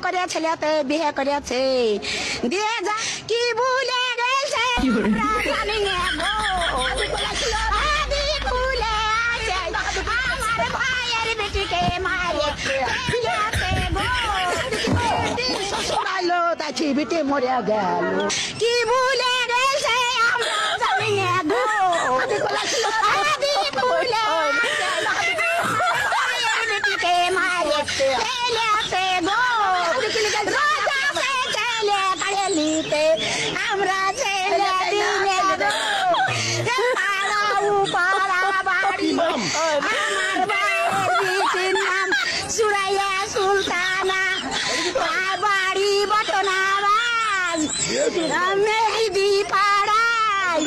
করে ছেলেতে বিয়ে করেছে দিয়ে যা কি ভুলে গেছে জানি না গো আদি ভুলে আছে আমার ভাইয়ের বেটিকে মারে ফেলেছে গো শ্বশুরালো তাছি বেটে মরে গেল কি ভুলে গেছে আমরা জানি না গো আদি ভুলে ভাইয়ের বেটিকে মারে ফেলেছে গো রোজা সে ছেলে কাড়েলিতে আমরা ছেলে দিনে পাড়া পাড়া বাড়ি আমার ভাইয়ের বেটির নাম সুরাইয়া সুলতানা বাড়ি বটনাবাজ মেহেদি পাড়ায়